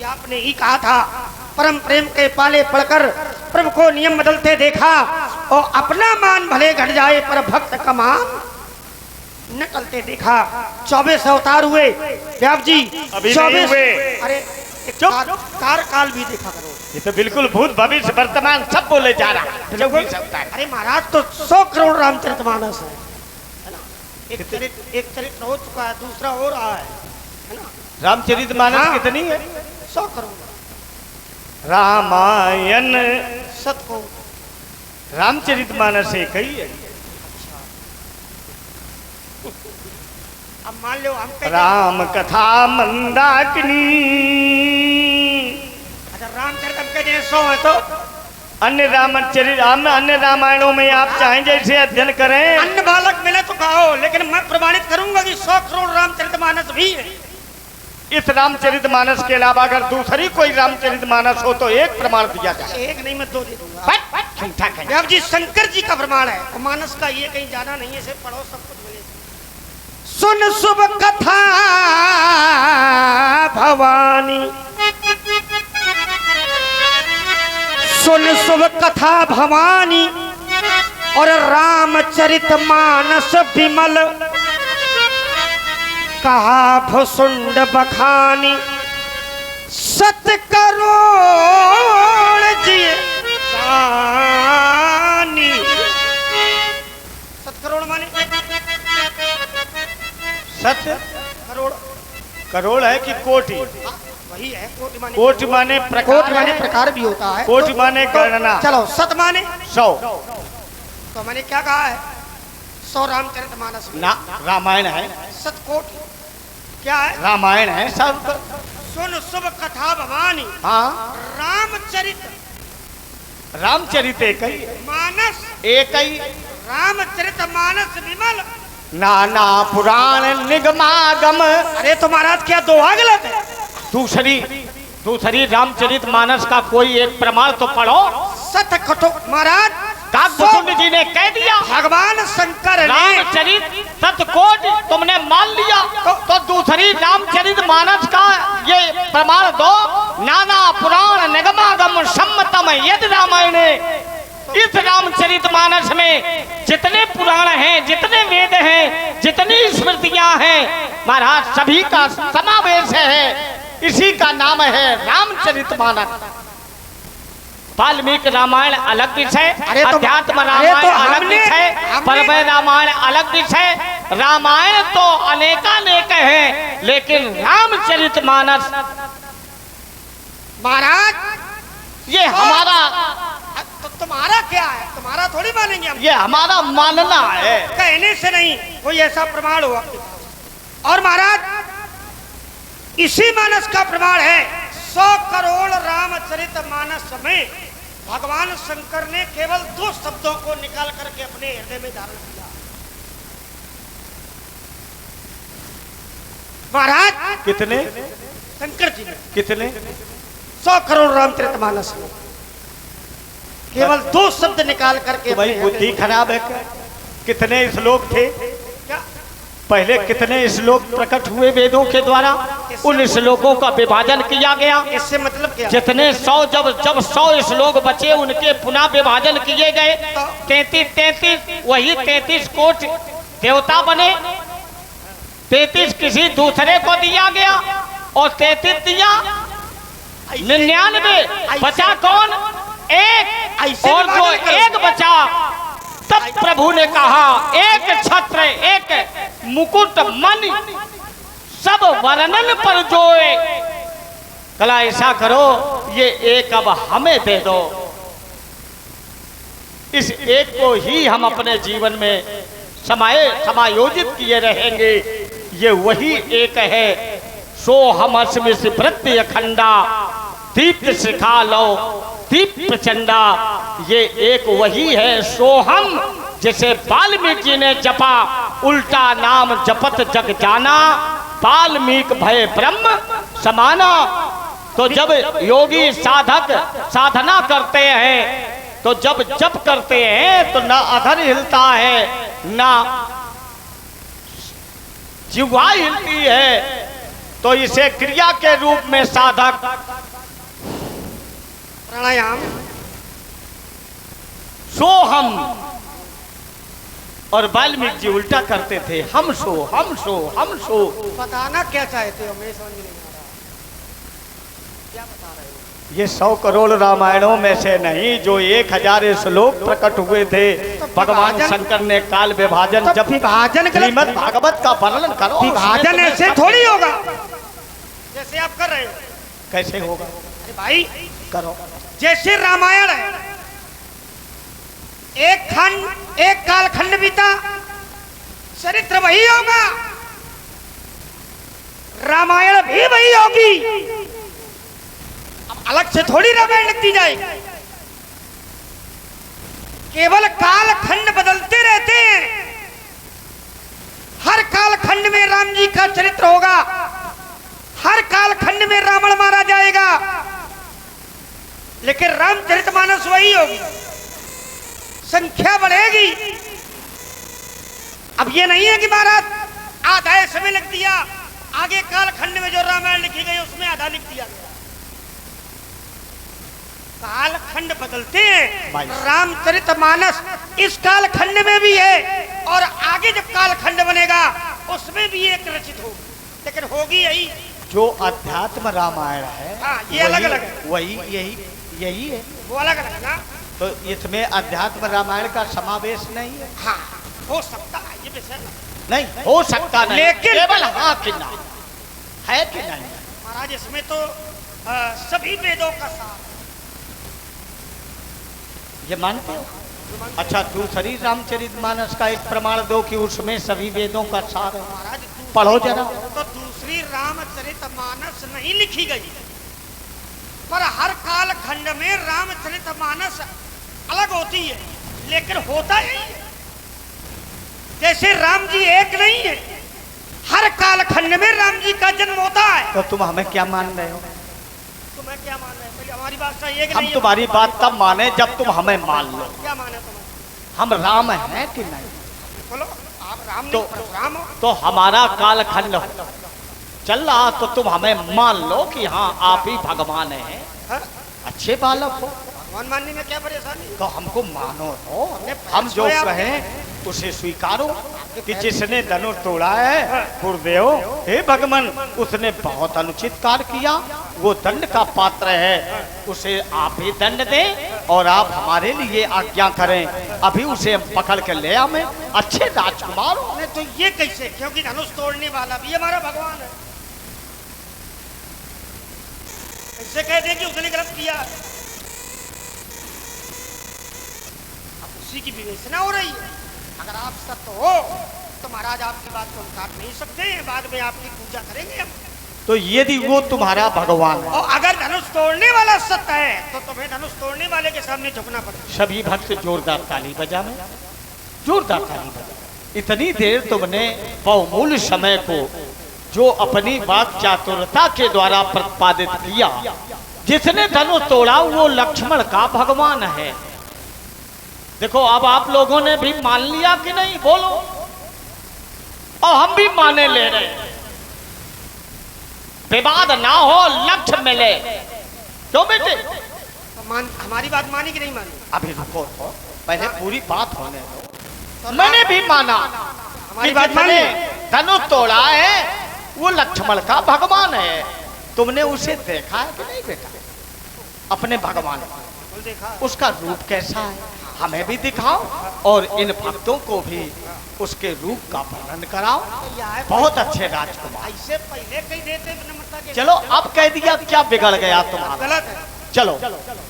ये आपने ही कहा था, परम प्रेम के पाले पड़कर प्रभु को नियम बदलते देखा, और अपना मान भले घट जाए पर भक्त का मान न टलते देखा। 24 अवतार हुए व्यास जी, अभी 24 हुए। अरे कार काल भी देखा करो। ये तो बिल्कुल भूत भविष्य वर्तमान सब बोले जा रहा है। अरे महाराज तो 100 करोड़ रामचरितमानस है ना। एक चरित्र हो चुका है, दूसरा हो रहा है ना। रामचरितमानस हाँ। कितनी है? 100 करोड़। रामायण सत को रामचरितमानस एक ही है। अब मान लो हम राम कथा मंदाकिनी। अच्छा रामचरित हम कहते हैं 100 है तो अन्य अन्य रामायणों में आप चाहें जैसे अध्ययन करें। अन्य बालक मिले तो कहो, लेकिन मैं प्रमाणित करूंगा कि 100 करोड़ रामचरितमानस भी है। इस रामचरितमानस के अलावा अगर दूसरी कोई रामचरितमानस हो तो एक प्रमाण दिया जाए। एक नहीं मैं 2 दे दूंगा। अब जी शंकर जी का प्रमाण है, और मानस का ये कहीं जाना नहीं है, सिर्फ पढ़ो सब कुछ मिलेगा। सुन शुभ कथा भवानी, सुन शुभ कथा भवानी, और रामचरित मानस विमल, कहा भुसुंड बखानी, सत करोड़ जी जानी। सत करोड़ माने सत्य करोड़, करोड़ है कि कोटि? वही है कोटि माने। कोटि माने प्रकार, कोटि माने प्रकार भी होता है। कोटि माने गणना। चलो सत माने 100 तो मैंने क्या कहा है? 100 रामचरितमानस में ना रामायण है। सतकोटि क्या है? रामायण है सब। सुन शुभ कथा भवानी, हाँ रामचरित रामचरित एक ही मानस, एक ही रामचरित मानस विमल, नाना पुराण निगमागम। अरे तो महाराज क्या दोहा गलत है? दूसरी रामचरित मानस का कोई एक प्रमाण तो पढ़ो। सत कठो महाराज काकभूषुंड जी ने कह दिया भगवान शंकर ने रामचरित सतकोट तुमने मान लिया, तो दूसरी रामचरित मानस का ये प्रमाण दो। नाना पुराण निगमागम सम्मतम यद रामायण। इस रामचरित मानस में जितने पुराण हैं, जितने वेद हैं, जितनी स्मृतियां हैं, महाराज सभी का समावेश है। इसी का नाम है रामचरित मानस। वाल्मीकि रामायण अलग विषय, अध्यात्म रामायण अलग विषय, परमय रामायण अलग विषय। रामायण तो अनेकानेक है, लेकिन रामचरित मानस महाराज ये हमारा, तो तुम्हारा क्या है? तुम्हारा थोड़ी मानेंगे हम। ये हमारा मानना है, कहने से नहीं, कोई ऐसा प्रमाण हो आपके पास। और महाराज इसी मानस का प्रमाण है 100 करोड़ रामचरित मानस में भगवान शंकर ने केवल 2 शब्दों को निकाल करके अपने हृदय में धारण किया। महाराज कितने शंकर जी ने कितने 100 करोड़ रामचरित मानस में केवल 2 शब्द निकाल करके। भाई बुद्धि खराब है क्या? कितने श्लोक थे? क्या पहले कितने श्लोक प्रकट हुए वेदों के द्वारा? उन श्लोकों का विभाजन किया गया। इससे मतलब क्या? जितने 100 जब 100 श्लोक बचे उनके पुनः विभाजन किए गए। 33 वही 33 कोट देवता बने। 33 किसी दूसरे को दिया गया और 33 दिया 99 बचा कौन? एक। और जो एक बचा तब प्रभु ने कहा एक छत्र एक मुकुट मन सब वर्णन पर जोए। कला ऐसा करो ये एक अब हमें दे दो, इस एक को ही हम अपने जीवन में समायोजित किए रहेंगे। ये वही एक है। सो हम अस्मिस वृत्ति अखंडा दीप्त शिखा लो दीप प्रचंडा। ये एक वही है सोहम, जिसे वाल्मीकि ने जपा उल्टा नाम जपत जग जाना। वाल्मीकि भय ब्रह्म समाना। तो जब योगी साधक साधना करते हैं, तो जब जप करते हैं तो ना अधर हिलता है ना जिह्वा हिलती है, तो इसे क्रिया के रूप में साधक प्राणायाम सो हम, और वाल्मीकि जी उल्टा करते थे, हम सो हम सो हम सो। बताना क्या चाहते हो, मैं समझ नहीं आ रहा क्या बता रहे हो। ये 100 करोड़ रामायणों में से नहीं जो 1000 श्लोक प्रकट हुए थे। भगवान शंकर ने काल विभाजन, जब विभाजन श्रीमद् भागवत का वर्णन करो, विभाजन ऐसे थोड़ी होगा जैसे आप कर रहे हो। कैसे होगा? अरे भाई करो। जैसे रामायण है, एक कालखंड बीता, चरित्र वही होगा, रामायण भी वही होगी। अब अलग से थोड़ी रामायण लिखती जाएगी। केवल कालखंड बदलते रहते हैं। हर कालखंड में राम जी का चरित्र होगा, हर कालखंड में रावण मारा जाएगा, लेकिन रामचरितमानस वही होगी, संख्या बढ़ेगी। अब ये नहीं है कि महाराज आधा समय लिख दिया, आगे कालखंड में जो रामायण लिखी गई उसमें आधा लिख दिया गया। कालखंड बदलते हैं। रामचरितमानस इस कालखंड में भी है और आगे जब कालखंड बनेगा उसमें भी एक रचित होगी, लेकिन होगी यही जो अध्यात्म रामायण है। हाँ, ये अलग अलग है। वही यही है, वो अलग अलग ना। तो इसमें अध्यात्म रामायण का समावेश नहीं है। हाँ, हो सकता है, ये विषय नहीं हो सकता नहीं, लेकिन केवल हाँ कि नहीं है कि नहीं। महाराज इसमें तो सभी वेदों का सार ये मानते हो? अच्छा, दूसरी रामचरितमानस का एक प्रमाण दो कि उसमें सभी वेदों का सार है। महाराज पढ़ो जरा। तो दूसरी रामचरितमानस नहीं लिखी गई, पर हर कालखंड में रामचरितमानस अलग होती है, लेकिन होता यही है। जैसे राम जी एक नहीं है, हर कालखंड में राम जी का जन्म होता है। तो तुम हमें क्या मान रहे हो? तुम्हें क्या मान रहे हो? पहले हमारी बात सही है कि हम नहीं? तुम्हारी बात तब माने जब तुम हमें मान लो। क्या माने तुम्हें? हम राम हैं कि नहीं? बोलो, आप राम तो- नहीं, राम हो। तो हमारा कालखंड चल रहा तो तुम हमें मान लो कि हाँ आप ही भगवान हैं। हाँ? अच्छे बालक हो भगवान मानने में क्या परेशानी? तो हमको मानो हो। हमने हम जो सोया- कहें उसे स्वीकारो कि जिसने धनुष तोड़ा है गुरुदेव, हे भगवान, उसने बहुत अनुचित कार्य किया, वो दंड का पात्र है, उसे आप ही दंड दें और आप हमारे लिए आज्ञा करें। अभी उसे हम पकड़ के ले आवे, अच्छे राजकुमार हो। नहीं तो ये कैसे? क्योंकि धनुष तोड़ने वाला भी हमारा भगवान है। ऐसे कह दे कि उसने गलत किया, अब उसी की विवेचना हो रही है। अगर आप सत्य हो तो महाराज आपकी बात को हम काट नहीं सकते हैं, बाद में आपकी पूजा करेंगे हम। तो यदि वो तुम्हारा भगवान है, और अगर धनुष तोड़ने वाला सत्य है तो तुम्हें धनुष तोड़ने वाले के सामने झुकना पड़ेगा। सभी भक्त जोरदार ताली बजावे, जोरदार ताली बजावे। इतनी देर तुमने बहुमूल्य समय को जो अपनी बात चातुरता के द्वारा प्रतिपादित किया, जिसने धनुष तोड़ा वो लक्ष्मण का भगवान है। देखो, अब आप लोगों ने भी मान लिया कि नहीं? बोलो। और हम भी माने ले रहे, विवाद ना हो, लक्ष्य मिले। क्यों बेटे? तो हमारी बात मानी कि नहीं मानी? अभी रुको तो, पहले पूरी बात होने दो। मैंने भी माना हमारी बात मानी। धनुष तोड़ा है वो लक्ष्मण का भगवान है। तुमने उसे देखा है कि नहीं बेटा? अपने भगवान को बोल देखा। उसका रूप कैसा है हमें भी दिखाओ और इन भक्तों को भी उसके रूप का वर्णन कराओ। बहुत अच्छे राजकुमार। ऐसे पहले कही देते विनम्रता के। चलो, अब कह दिया, क्या बिगड़ गया तुम्हारा? गलत है। चलो,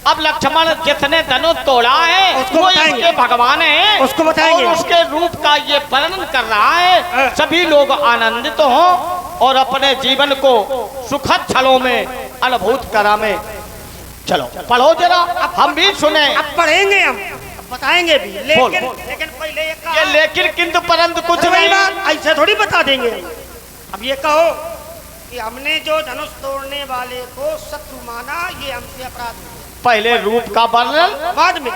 अब लक्ष्मण जिसने धनुष तोड़ा है उसको वो बताएंगे। इसके भगवान है, उसको बताएंगे। और उसके रूप का ये वर्णन कर रहा है। सभी लोग आनंदित हों और अपने जीवन को सुखद क्षणों में अनुभूत करावे। चलो पढ़ो जरा, हम भी सुने। अब पढ़ेंगे हम, अब बताएंगे भी, बोल, लेकिन बोल। लेकिन पहले ये कहा। ये लेकिन किंतु परंतु कुछ वही नहीं। बात ऐसे थोड़ी बता देंगे। अब ये कहो कि हमने जो धनुष तोड़ने वाले को शत्रु माना, ये हमसे अपराध है। पहले रूप का वर्णन, बाद में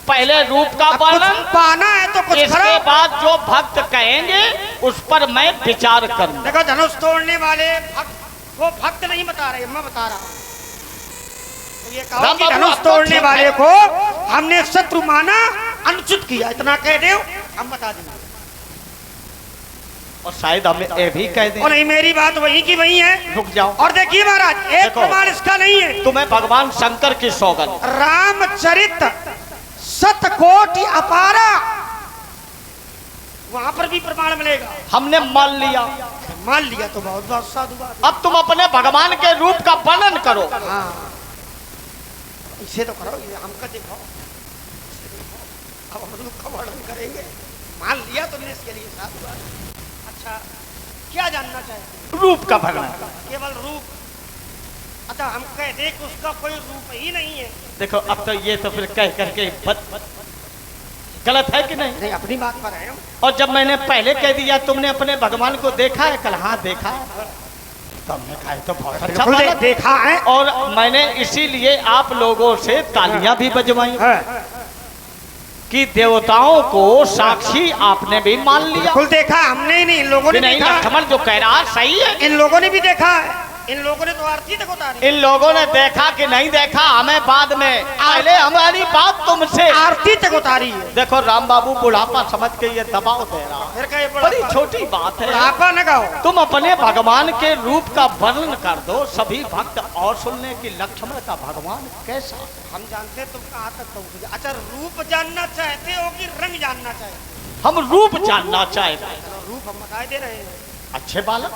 पहले रूप का अब कुछ वर्णन, पाना है तो कुछ इसके करो। बाद जो भक्त कहेंगे उस पर मैं विचार करूं। देखो, धनुष तोड़ने वाले भक्त वो भक्त नहीं बता रहे, मैं बता रहा हूँ। तो ये कहो राम कि बाबू, धनुष आप तो तोड़ने ठीक वाले है। को हमने शत्रु माना, अनुचित किया, इतना कह दो, हम बता देंगे। और शायद हमें ये भी कह दें। और नहीं, मेरी बात वही की वही है। रुक जाओ। और देखिए महाराज, एक देखो। प्रमाण इसका नहीं है। तुम्हें भगवान शंकर की सौगंध, रामचरित शतकोटि अपारा, वहां पर भी प्रमाण मिलेगा। हमने मान लिया। मान लिया तो बहुत बहुत साधु बात। अब तुम अपने भगवान के रूप का वर्णन करो। हाँ, इसे तो करो, ये हमका दिखाओ। अब हम रूप का वर्णन करेंगे। मान लिया तुमने, इसके लिए साधु बात। अच्छा, क्या जानना चाहते रूप का वर्णन। हो? केवल रूप? अच्छा, हम कह दे कि उसका कोई रूप ही नहीं है। देखो, अब तो ये तो फिर कह करके गलत है कि नहीं? नहीं, अपनी बात पर है हम। और जब मैंने पहले कह दिया तुमने अपने भगवान को देखा है कल? हाँ देखा है। तुमने कहा तो बहुत अच्छा बिल्कुल बात है। देखा है। और मैंने इसीलिए आप लोगों से तालियां भी बजवाई कि देवताओं को साक्षी आपने भी मान लिया। बिल्कुल देखा, हमने ही नहीं, इन लोगों ने नहीं, देखा। लक्ष्मण जो कह रहा सही है। इन लोगों ने भी देखा है। इन लोगों ने तो आरती तक उतारी। इन लोगों ने देखा कि नहीं देखा हमें बाद में, पहले हमारी बात तुमसे। आरती तक उतारी है। देखो राम बाबू बुढ़ापा समझ के ये दबाव दे रहा है। फिर कहे बड़ी छोटी बात है। बुढ़ापा न गाओ। तुम अपने भगवान के रूप का वर्णन कर दो सभी भक्त और सुनने की लक्ष्मण का भगवान कैसा। हम जानते हैं तुम कहाँ तक पहुँचे। अच्छा, रूप जानना चाहते हो कि रंग जानना चाहते हम रूप जानना चाहते हैं। हो? रूप हम बताए दे रहे हैं, अच्छे बालक,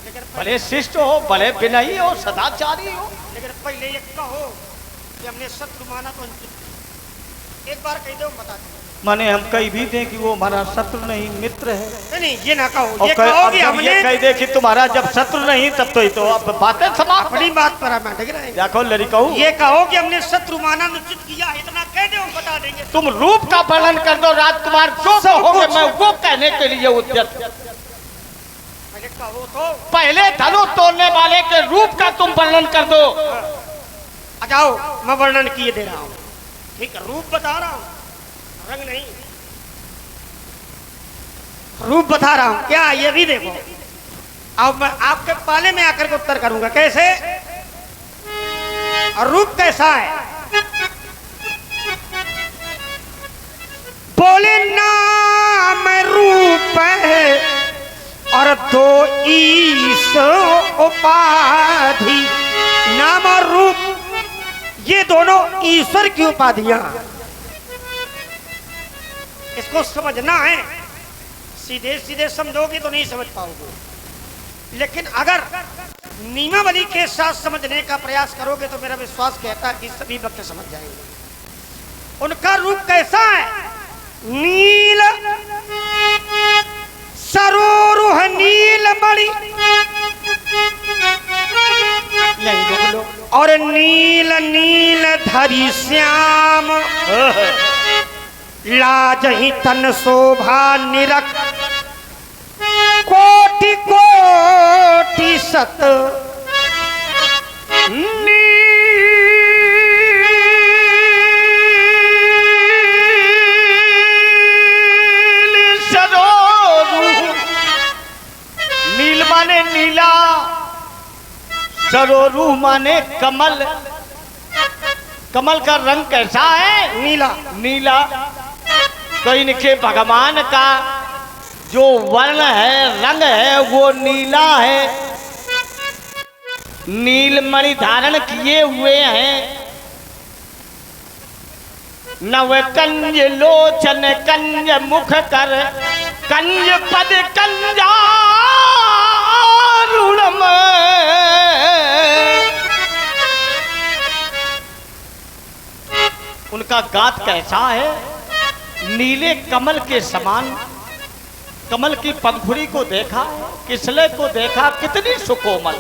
लेकिन भले शिष्ट हो, भले विनयी हो, सदाचारी हो। लेकिन पहले ये कहो कि हमने शत्रु माना तो अनुचित। एक बार कह दो, बता दो। माने हम कहीं भी दें कि वो हमारा शत्रु नहीं मित्र है। नहीं नहीं, ये ना कहो। और ये कहो अब कि जब हमने ये कह दे कि तुम्हारा जब शत्रु नहीं तब तो ये तो अब बातें समाप्त। अपनी बात पर हम अटक रहे हैं। देखो लड़काऊ, ये कहो कि हमने शत्रु माना, अनुचित किया, इतना कह दो, हम बता देंगे। तुम रूप का वर्णन कर दो राजकुमार, जो कहोगे मैं वो कहने के लिए उद्यत। पहले कहो तो। पहले धनुष तोड़ने वाले के रूप का तुम वर्णन कर दो। आ जाओ, मैं वर्णन किए दे रहा हूँ। ठीक है, रूप बता रहा हूँ, रंग नहीं। रूप बता रहा हूँ, क्या ये भी देखो। अब मैं आपके पाले में आकर के उत्तर करूंगा कैसे, और रूप कैसा है। बोले नाम रूप है और दो ईश उपाधि। नाम और रूप ये दोनों ईश्वर की उपाधियां। इसको समझना है। सीधे सीधे समझोगे तो नहीं समझ पाओगे, लेकिन अगर नियमावली के साथ समझने का प्रयास करोगे तो मेरा विश्वास कहता है कि सभी भक्त समझ जाएंगे। उनका रूप कैसा है? नील सरोरुह नीलमणि और नील नील धरि श्याम। लाजहि तन शोभा निरख कोटि कोटि सत। नील माने नीला, सरोरू माने कमल। कमल का रंग कैसा है? नीला। नीला। तो इनके भगवान का जो वर्ण है, रंग है, वो नीला है। नीलमणि धारण किए हुए हैं। नव कंज लोचन कंज मुख कर कंज पद कंजारुणम। उनका गात कैसा है? नीले कमल के समान। कमल की पंखुड़ी को देखा, किसले को देखा, कितनी सुकोमल।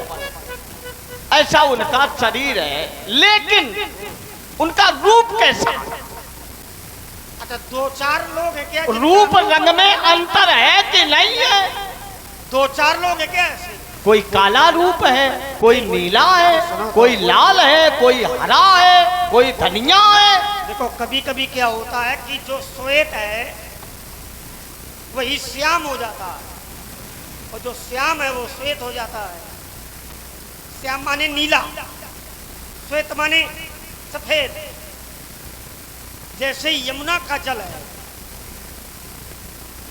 ऐसा उनका शरीर है, लेकिन उनका रूप कैसा? अच्छा, दो चार लोग हैं क्या? रूप रंग में अंतर है कि नहीं है? दो चार लोग हैं क्या ऐसे? कोई काला रूप है, कोई नीला है, कोई लाल है, कोई हरा है, कोई धनिया है। देखो, कभी कभी क्या होता है कि जो श्वेत है वही श्याम हो जाता है, और जो श्याम है वो श्वेत हो जाता है। श्याम माने नीला, श्वेत माने सफेद। जैसे यमुना का जल है,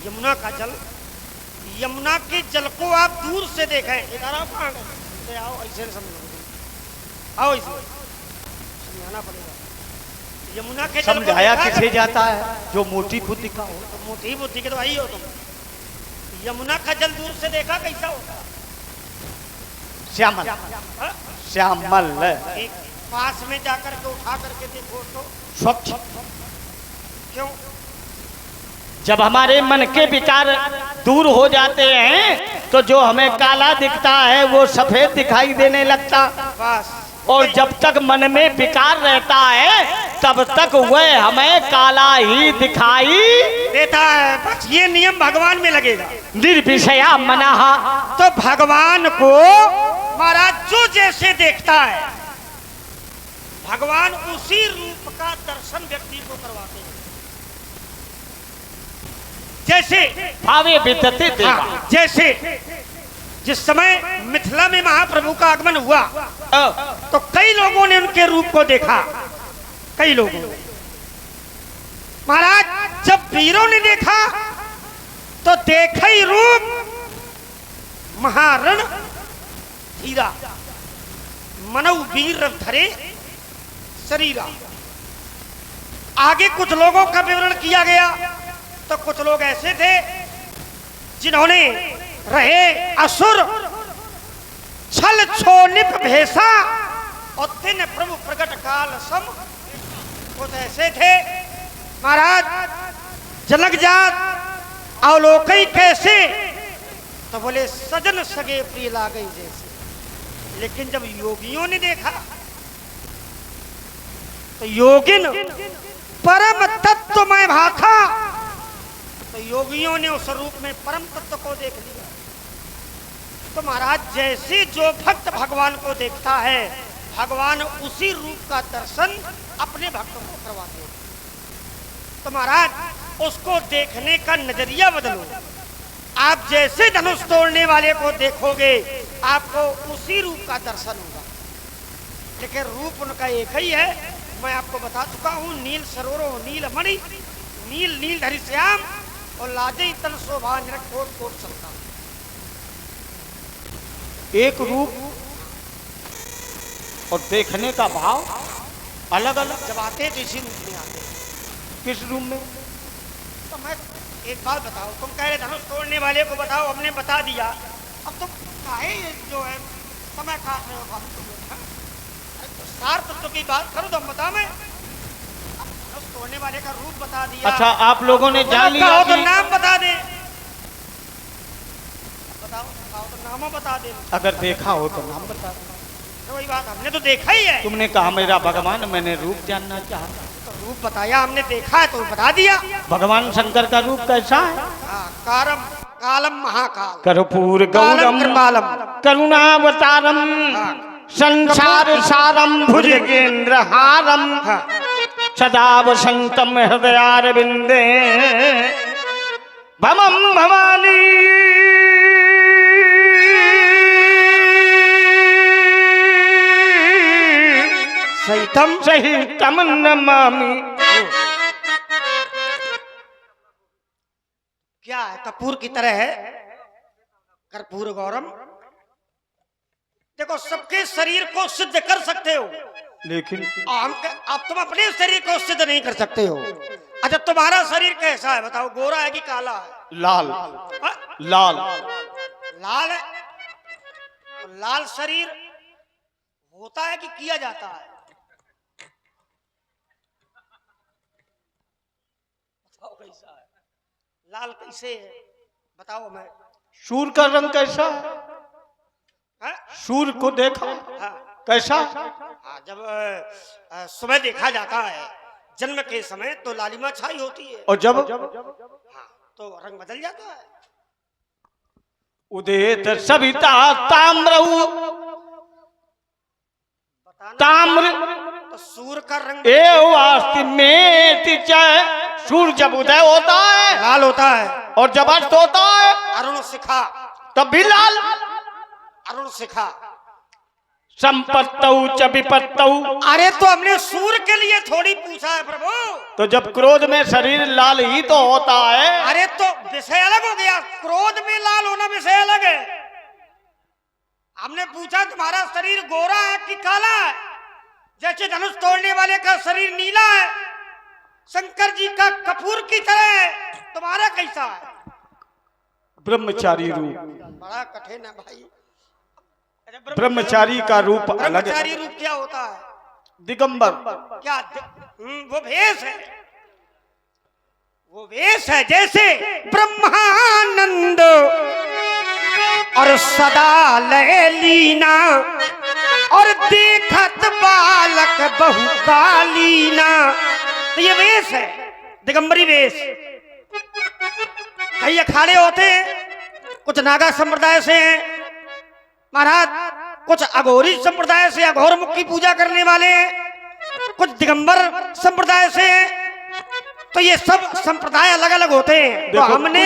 यमुना का जल, यमुना के जल को आप दूर से देखें, इधर आओ, कहाँ गए? आओ, ऐसे समझो, आओ, ऐसे समझाना पड़ेगा। यमुना के जल को समझाया देखा किसे है? जाता है? जो मोटी बुद्धि का हो। तो मोटी बुद्धि के तो आई हो तुम। यमुना का जल दूर से देखा कैसा होता? श्यामल, हाँ? श्यामल, एक पास में जाकर के उठा करके देखो तो स्वच्छ। क्यों? जब हमारे मन के विचार दूर हो जाते हैं तो जो हमें काला दिखता है वो सफेद दिखाई देने लगता। बस। और जब तक मन में विकार रहता है तब तक वह हमें काला ही दिखाई देता है। बस ये नियम भगवान में लगेगा। निर्विषया मनहा। तो भगवान को महाराज जो जैसे देखता है, भगवान उसी रूप का दर्शन व्यक्ति को करवाते हैं। जैसे भावे विद्यते देवा। हाँ, जैसे जिस समय मिथिला में महाप्रभु का आगमन हुआ तो कई लोगों ने उनके रूप को देखा, कई लोगों ने। महाराज जब वीरों ने देखा तो देखा ही रूप महारण धीरा, मनौ वीर धरे शरीरा। आगे कुछ लोगों का विवरण किया गया तो कुछ लोग ऐसे थे जिन्होंने रहे असुर, छल छोनिप भेषा और दिन प्रभु प्रकट काल सम। कुछ ऐसे थे महाराज जनक जात अवलोकई कैसे, तो बोले सजन सगे प्रिय लागई जैसे। लेकिन जब योगियों ने देखा तो योगिन परम तत्व में भाखा, तो योगियों ने उस रूप में परम तत्व को देख लिया। तो महाराज जैसे जो भक्त भगवान को देखता है, भगवान उसी रूप का दर्शन अपने भक्तों को करवाते हैं। तो महाराज उसको देखने का नजरिया बदलो। आप जैसे धनुष तोड़ने वाले को देखोगे आपको उसी रूप का दर्शन होगा। लेकिन रूप उनका एक ही है, मैं आपको बता चुका हूं। नील सरोरो नील मणि, नील नील धरि श्याम और लाजे तन शोभा निरख कोट कोट चलता। एक रूप और देखने का भाव अलग अलग। जब आते तो इसी रूप में आते। किस रूप में? तो मैं एक बात बताओ, तुम कह रहे धनुष तोड़ने वाले को बताओ, हमने बता दिया। अब तुम काहे जो है समय काट रहे हो फालतू में? अरे तो सार तत्व की बात करो तो बता। मैं धनुष तोड़ने वाले का रूप बता दिया। अच्छा, आप लोगों ने जान लिया तो कि नाम बता दे। बताओ, तो नामों बता दे। अगर देखा हो तो नाम बता। तो वही बात, हमने तो देखा ही है। तुमने कहा मेरा भगवान, मैंने रूप जानना चाहा। तो रूप बताया, हमने देखा है तो बता दिया। भगवान शंकर का रूप कैसा है? कारम कालम महाकाल, कर्पूर कालम गौरम कृपालम, करुणावतारम संसार सारम भुजगेंद्र हारम सदा वसंतम हृदयारविंदे भमम भवानी सहितम सहितम नमामि। क्या है? कपूर की तरह है, कर्पूर गौरम। देखो, सबके शरीर को सिद्ध कर सकते हो, लेकिन आप तुम अपने शरीर को सिद्ध नहीं कर सकते हो। अच्छा, तुम्हारा शरीर कैसा है बताओ? गोरा है कि काला है? लाल हाँ? लाल लाल है। तो लाल शरीर होता है कि किया जाता है? बताओ कैसा है? लाल कैसे है बताओ। मैं सूर्य का रंग कैसा है? हाँ? सूर्य को देखा हाँ, कैसा? हाँ, जब सुबह देखा जाता है जन्म के समय तो लालिमा छाई होती है, और जब हाँ, तो रंग बदल जाता है। उदित सविता ताम्रऊ ताम्र तो सूर्य का रंग एव आस्ति में सूर्य जब उदय होता है लाल होता है, और जब अस्त होता है अरुण शिखा, तब भी लाल। अरुण शिखा संपत्तौ च विपत्तौ। अरे तो हमने सूर के लिए थोड़ी पूछा है प्रभु। तो जब क्रोध में शरीर लाल ही तो होता है। अरे तो विषय अलग हो गया, क्रोध में लाल होना विषय अलग है। हमने पूछा तुम्हारा शरीर गोरा है कि काला है? जैसे धनुष तोड़ने वाले का शरीर नीला है, शंकर जी का कपूर की तरह है, तुम्हारा कैसा है? ब्रह्मचारी रूप, बड़ा कठिन है भाई। ब्रह्मचारी का रूप अलग है। ब्रह्मचारी रूप क्या होता है? दिगंबर। क्या वो भेष है, वो वेश है। जैसे ब्रह्मानंद और सदा लय लीना और देखत बालक बहु कालीना, तो ये वेश है, दिगंबरी वेश। कई अखाड़े होते हैं, कुछ नागा संप्रदाय से हैं महाराज, कुछ अघोरी संप्रदाय से अघोर मुख की पूजा करने वाले हैं, कुछ दिगंबर संप्रदाय से हैं। तो ये सब संप्रदाय अलग अलग होते हैं। तो हमने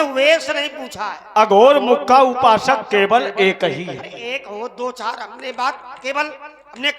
वेश नहीं पूछा है। अघोर मुख का उपासक केवल एक ही है। एक हो दो चार, हमने बात केवल हमने